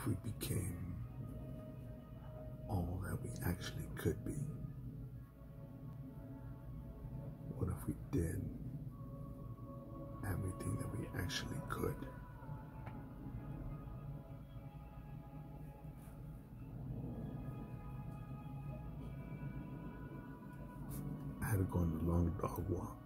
if we became all that we actually could be? What if we did everything that we actually could? I had to go on a long dog walk.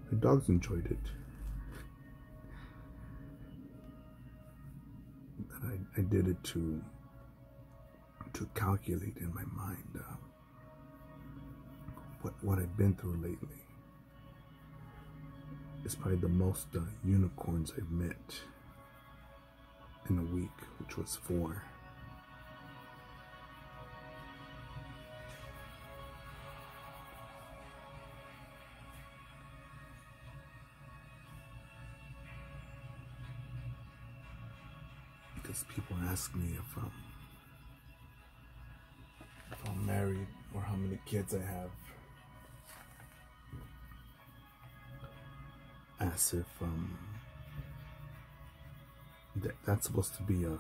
The dogs enjoyed it. But I did it to calculate in my mind what I've been through lately. It's probably the most unicorns I've met in a week, which was 4. Because people ask me if I'm married or how many kids I have, as if that's supposed to be a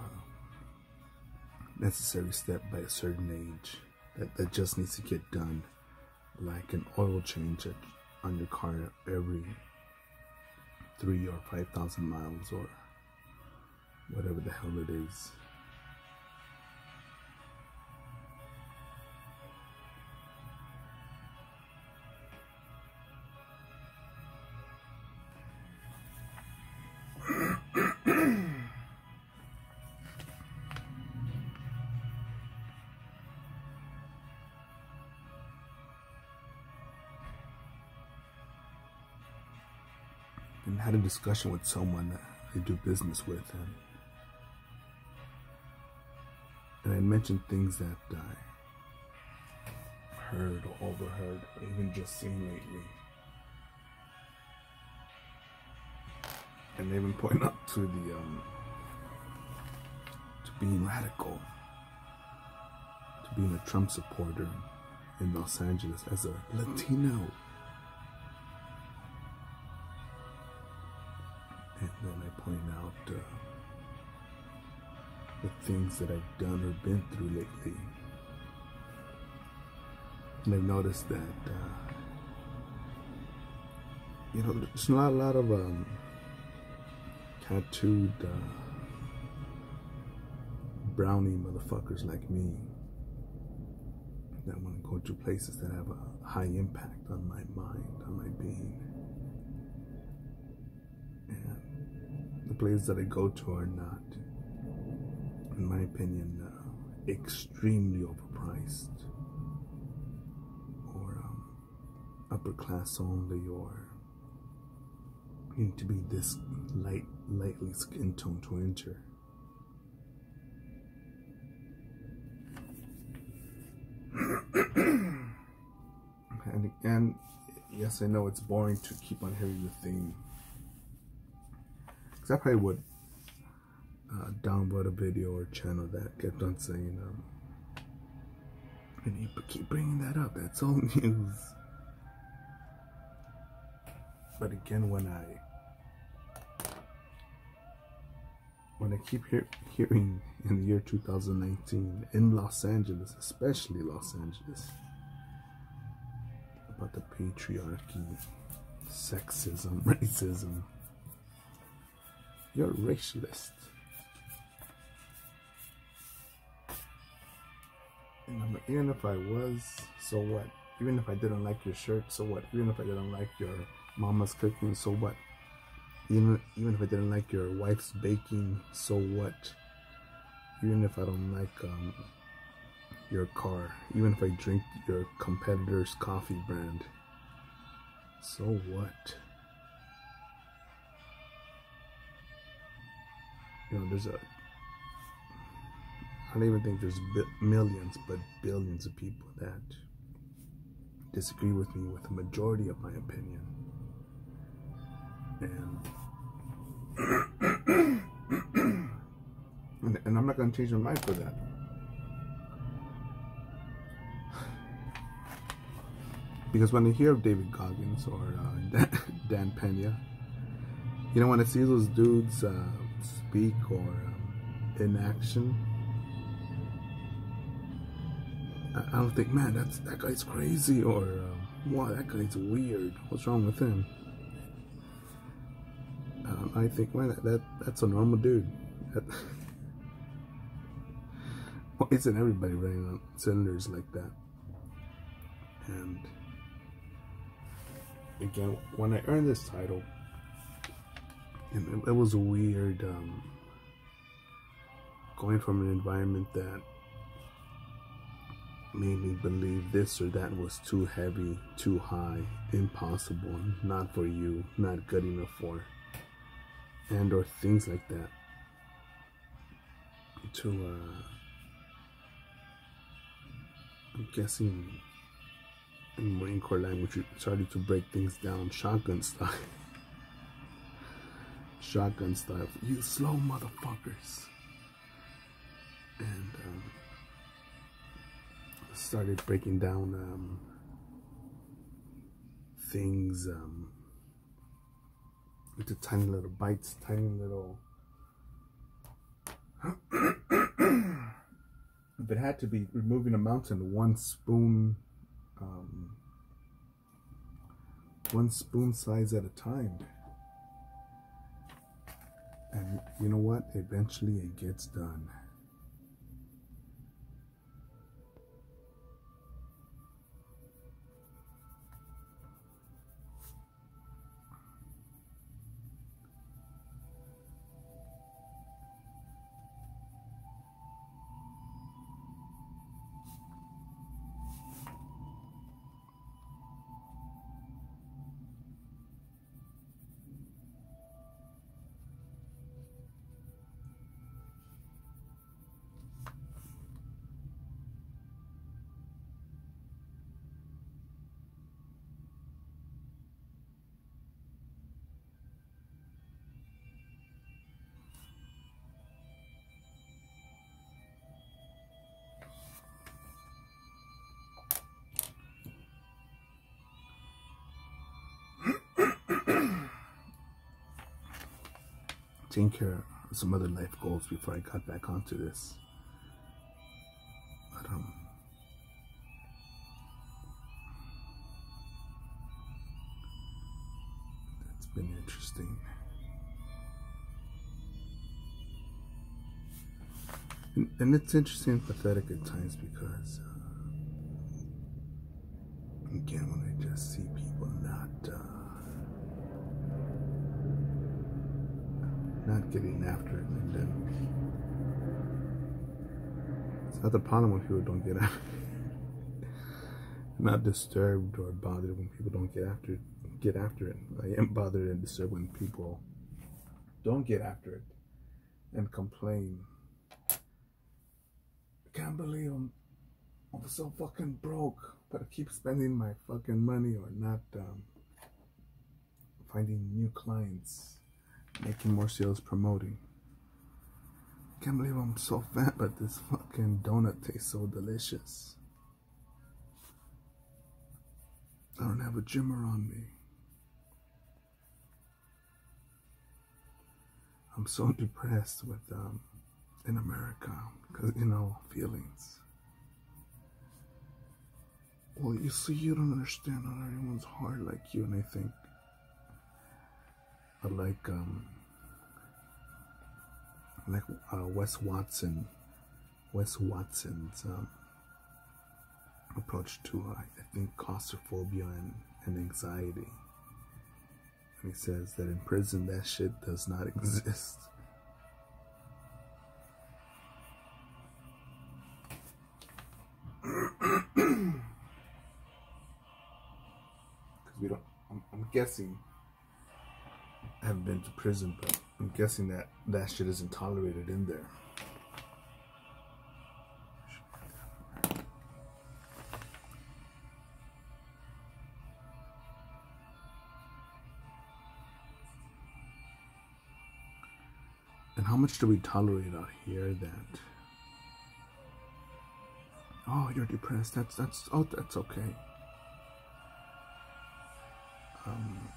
necessary step by a certain age that just needs to get done, like an oil change on your car every 3,000 or 5,000 miles or whatever the hell it is. And had a discussion with someone that I do business with, and I mentioned things that I heard or overheard or even just seen lately. And they even point up to the to being radical, to being a Trump supporter in Los Angeles as a Latino. And then I point out the things that I've done or been through lately. And I've noticed that, there's not a lot of tattooed brownie motherfuckers like me that want to go to places that have a high impact on my mind, on my being. And the places that I go to are not, in my opinion, extremely overpriced or upper class only, or you need to be this lightly skin tone to enter. And yes, I know it's boring to keep on hearing the theme, because I probably would download a video or channel that kept on saying, and you keep bringing that up, that's old news. But again, when I keep hearing in the year 2019 in Los Angeles, especially Los Angeles, about the patriarchy, sexism, racism, you're a racialist. And even if I was, so what? Even if I didn't like your shirt, so what? Even if I didn't like your mama's cooking, so what? Even if I didn't like your wife's baking, so what? Even if I don't like your car, even if I drink your competitor's coffee brand, so what? There's I don't even think there's millions, but billions of people that disagree with me with the majority of my opinion. And I'm not going to change my mind for that. Because when I hear of David Goggins or Dan Pena, you know, when I see those dudes speak or in action, I don't think, man, that guy's crazy, or wow, that guy's weird. What's wrong with him? I think, man, that's a normal dude. Well, isn't everybody running on cylinders like that? And again, when I earned this title, and it was weird going from an environment that made me believe this or that was too heavy, too high, impossible, not for you, not good enough for, and or things like that, to I'm guessing in Marine Corps language, we started to break things down shotgun style. Shotgun style. You slow motherfuckers. And started breaking down things into tiny little bites, tiny little. If it had to be removing a mountain, one spoon size at a time. And you know what? Eventually it gets done. Taking care of some other life goals before I got back onto this. But it's been interesting. And it's interesting and pathetic at times because again, when I just see people not getting after it, and then it's not the problem when people don't get after it. I'm not disturbed or bothered when people don't get after it. I am bothered and disturbed when people don't get after it and complain. I can't believe I'm so fucking broke, but I keep spending my fucking money or not finding new clients, making more sales, promoting. Can't believe I'm so fat, but this fucking donut tastes so delicious. I don't have a gym around me. I'm so depressed with in America because, you know, feelings. Well, you see, you don't understand. Not everyone's hard like you, and I think I like Wes Watson's approach to I think claustrophobia and anxiety. And he says that in prison that shit does not exist. Because we don't. I'm guessing. I haven't been to prison, but I'm guessing that shit isn't tolerated in there. And how much do we tolerate out here that, oh, you're depressed, that's okay. Um,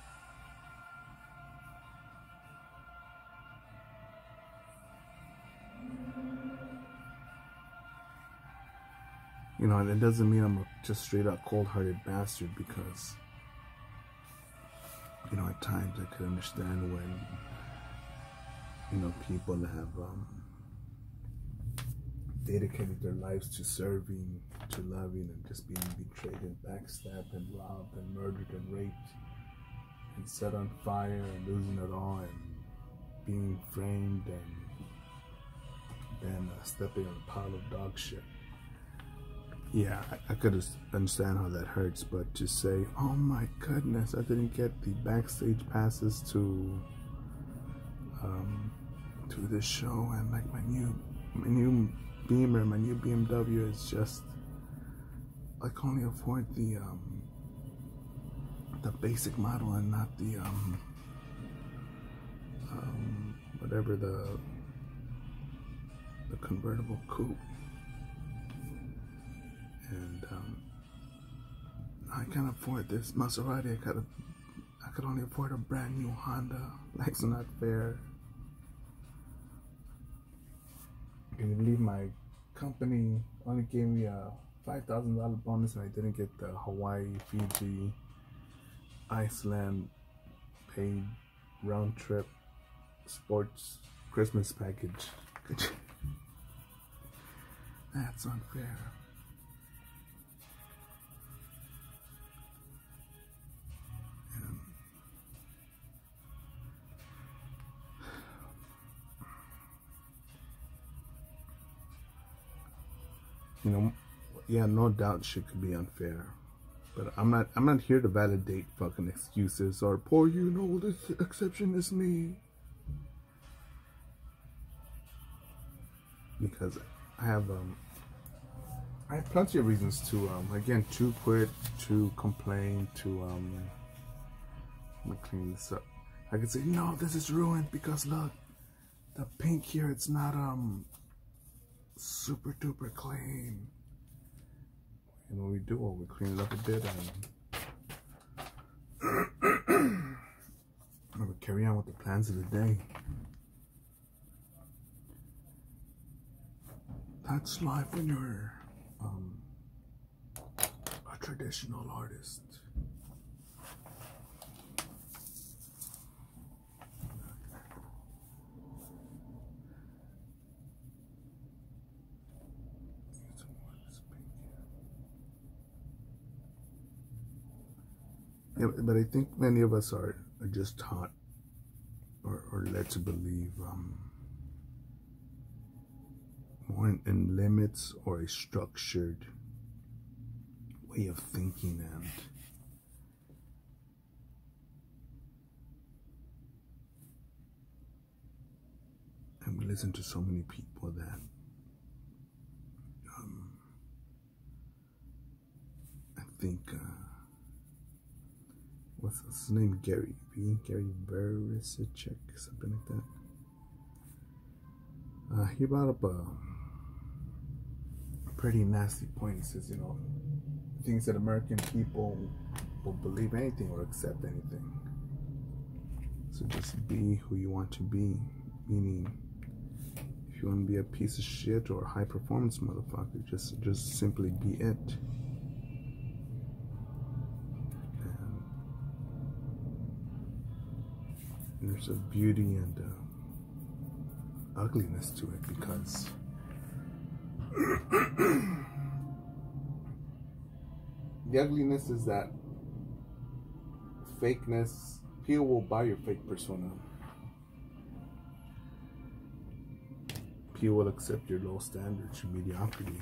you know, and it doesn't mean I'm a just straight up cold-hearted bastard, because, you know, at times I could understand when, you know, people have dedicated their lives to serving, to loving, and just being betrayed and backstabbed and robbed and murdered and raped and set on fire and losing it all and being framed and then stepping on a pile of dog shit. Yeah, I could understand how that hurts, but to say, oh my goodness, I didn't get the backstage passes to this show, and like my new Beamer, my new BMW is just, I can only afford the basic model and not the whatever the convertible coupe. And I can't afford this Maserati. I could only afford a brand new Honda. Life's not fair. Can you believe my company only gave me a $5,000 bonus and I didn't get the Hawaii, Fiji, Iceland paid round trip sports Christmas package? That's unfair. You know, yeah, no doubt shit could be unfair, but I'm not here to validate fucking excuses or poor you know this exception is me, because I have plenty of reasons to again, to quit, to complain, to let me clean this up. I could say, no, this is ruined because look, the pink here, it's not super duper clean. And when we do, we clean it up a bit and we carry on with the plans of the day. That's life when you're a traditional artist. Yeah, but I think many of us are just taught or led to believe more in limits or a structured way of thinking, and we listen to so many people that I think what's his name, Gary Vaynerchuk, something like that. He brought up a pretty nasty point. He says, you know, he thinks that American people will believe anything or accept anything. So just be who you want to be, meaning if you want to be a piece of shit or a high performance motherfucker, just simply be it. And there's a beauty and ugliness to it, because the ugliness is that fakeness. People will buy your fake persona. People will accept your low standards, your mediocrity.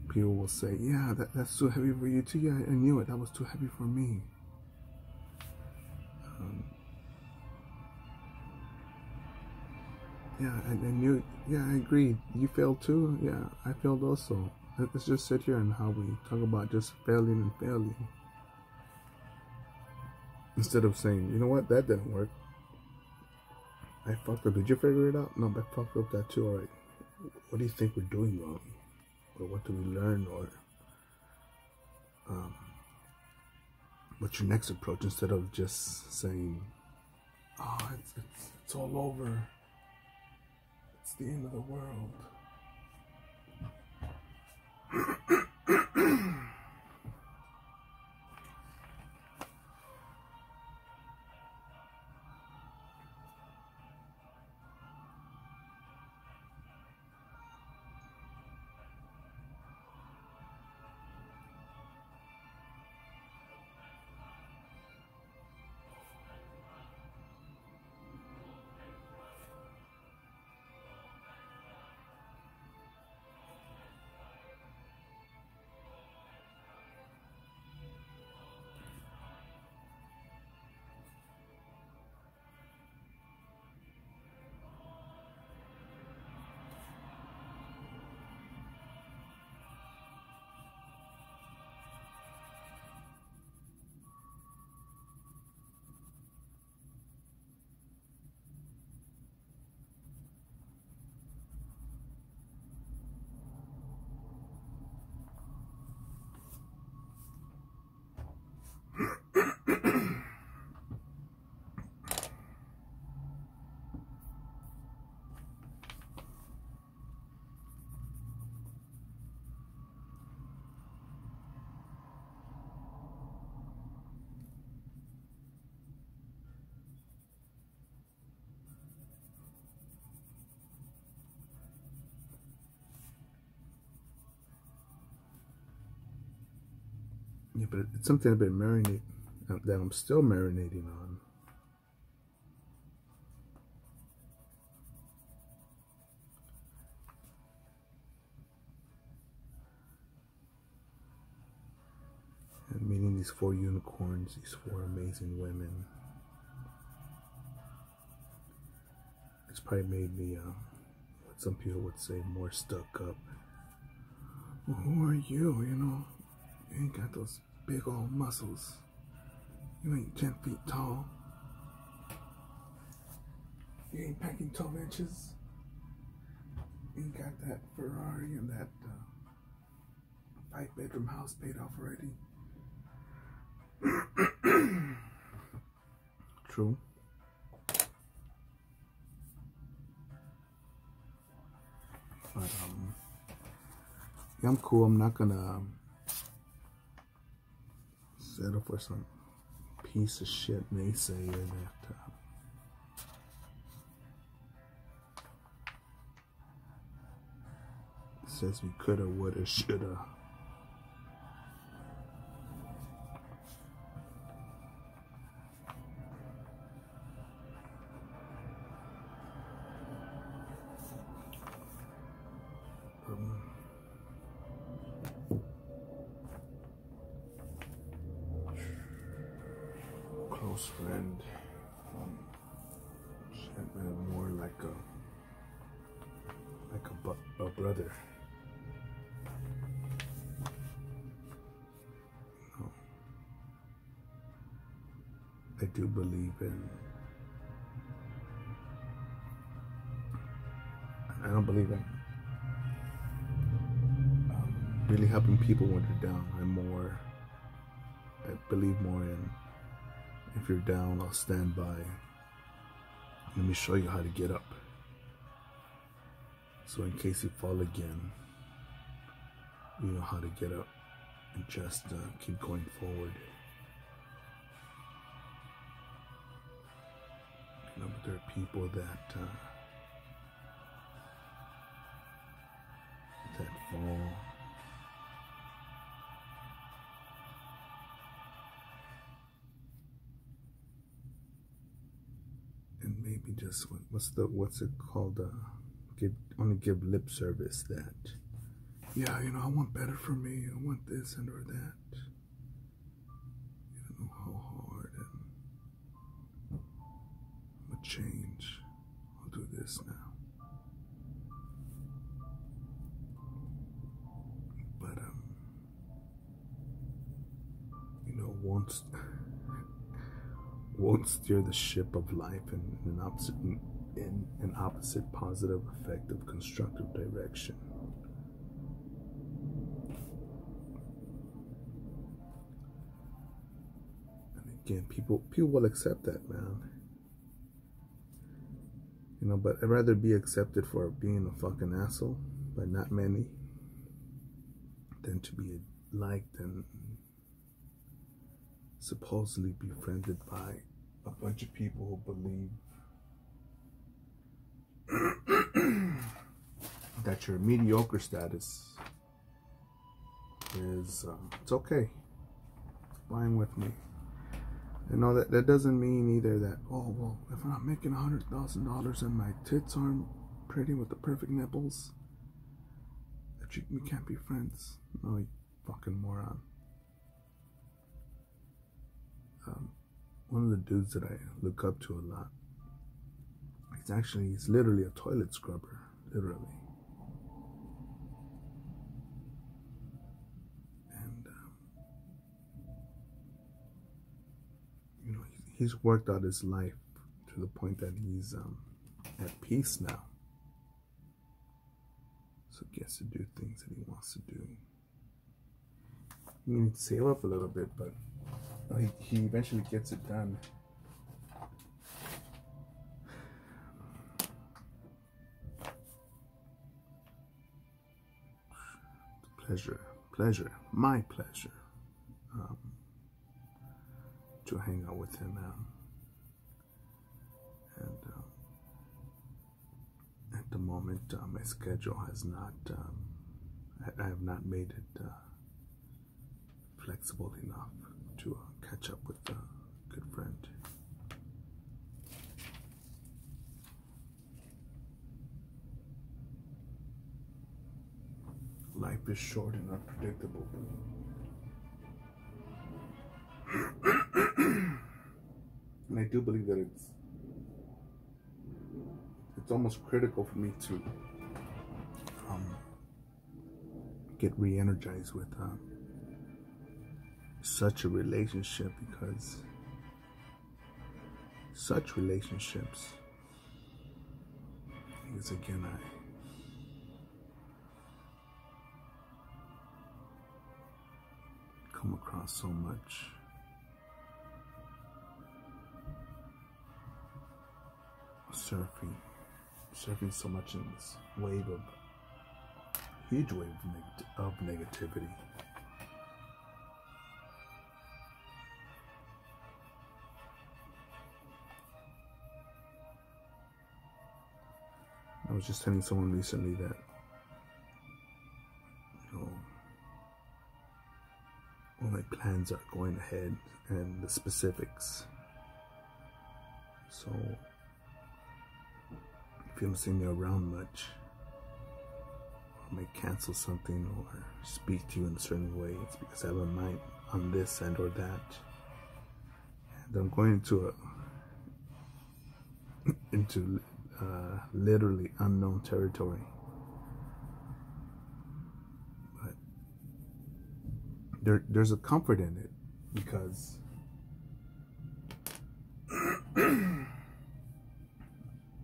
People will say, yeah, that's too heavy for you too. Yeah, I knew it. That was too heavy for me. Yeah, I knew it. Yeah, I agreed. You failed too? Yeah, I failed also. Let's just sit here and how we talk about just failing and failing. Instead of saying, you know what, that didn't work. I fucked up. Did you figure it out? No, I fucked up that too. All right. What do you think we're doing wrong? Or what do we learn? Or what's your next approach, instead of just saying, oh, it's all over, it's the end of the world. Yeah, but it's something I've been that I'm still marinating on. And meeting these 4 unicorns, these 4 amazing women. It's probably made me, what some people would say, more stuck up. Well, who are you? You know, you ain't got those big old muscles. You ain't 10 feet tall. You ain't packing 12 inches. You ain't got that Ferrari and that 5-bedroom house paid off already. True. But yeah, I'm cool. I'm not gonna settle for some piece of shit naysayer that says we coulda, woulda, shoulda. Close friend, more like a brother. No. I do believe in. I don't believe in really helping people when they're down. I believe more in, if you're down, I'll stand by. Let me show you how to get up. So in case you fall again, you know how to get up and just keep going forward. You know, but there are people that fall. And maybe just what's it called? Only give lip service that, yeah, you know, I want better for me. I want this and or that. You don't know how hard, and I'm gonna change. I'll do this now. But you know, won't steer the ship of life in an opposite positive effect of constructive direction. again, people will accept that, man. You know, but I'd rather be accepted for being a fucking asshole by not many than to be liked and supposedly befriended by a bunch of people who believe that your mediocre status is it's okay, it's fine with me. You know, that doesn't mean either that, oh well, if I'm not making $100,000 and my tits aren't pretty with the perfect nipples, that we can't be friends. No, you fucking moron. One of the dudes that I look up to a lot, he's literally a toilet scrubber, literally. And you know, he's worked out his life to the point that he's at peace now. So he gets to do things that he wants to do. You need to save up a little bit, but he eventually gets it done. Pleasure, my pleasure, to hang out with him now. And at the moment, my schedule has not, I have not made it flexible enough to catch up with a good friend. Life is short and unpredictable. And I do believe that it's almost critical for me to get re-energized with such a relationship, because such relationships, because again, I come across so much surfing so much in this huge wave of negativity. I was just telling someone recently that, you know, all my plans are going ahead and the specifics. So if you don't see me around much, I may cancel something or speak to you in a certain way. It's because I have a mind on this and or that. And I'm going into literally unknown territory. But there's a comfort in it, because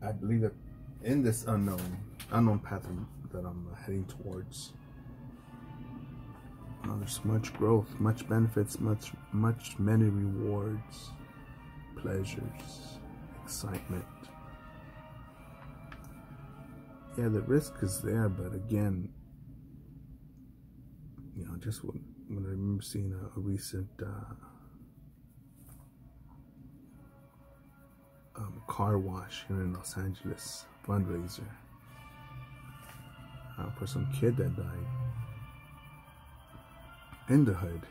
I believe that in this unknown path that I'm heading towards, there's much growth, much benefits, many rewards, pleasures, excitement. Yeah, the risk is there, but again, you know, just when I remember seeing a recent car wash here in Los Angeles, fundraiser for some kid that died in the hood.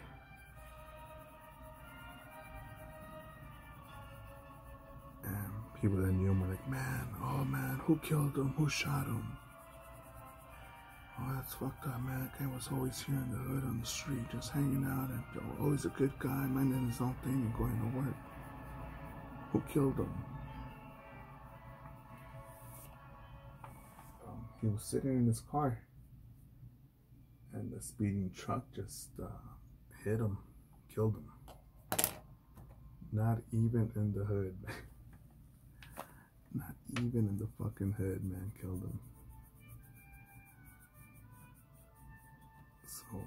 And people that knew him were like, man, oh man, who killed him? Who shot him? Oh, that's fucked up, man. That guy was always here in the hood on the street, just hanging out, and always a good guy, minding his own thing and going to work. Who killed him? He was sitting in his car, and the speeding truck just hit him, killed him. Not even in the hood. Not even in the fucking hood, man, killed him. So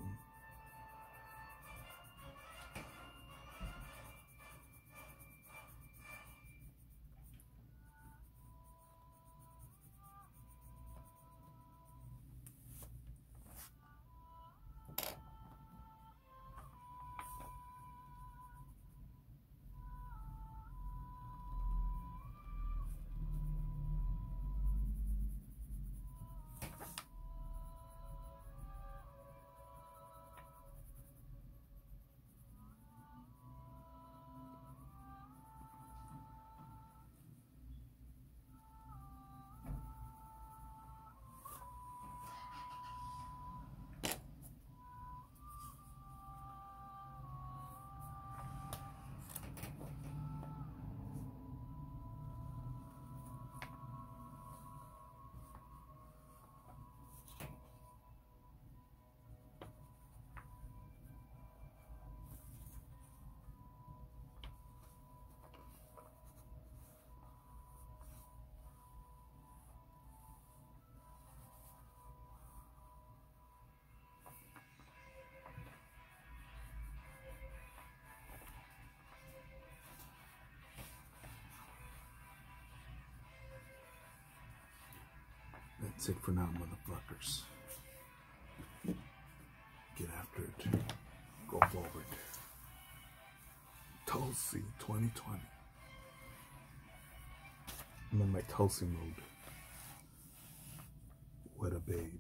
That's it for now, motherfuckers. Get after it. Go forward. Tulsi 2020. I'm in my Tulsi mode. What a babe.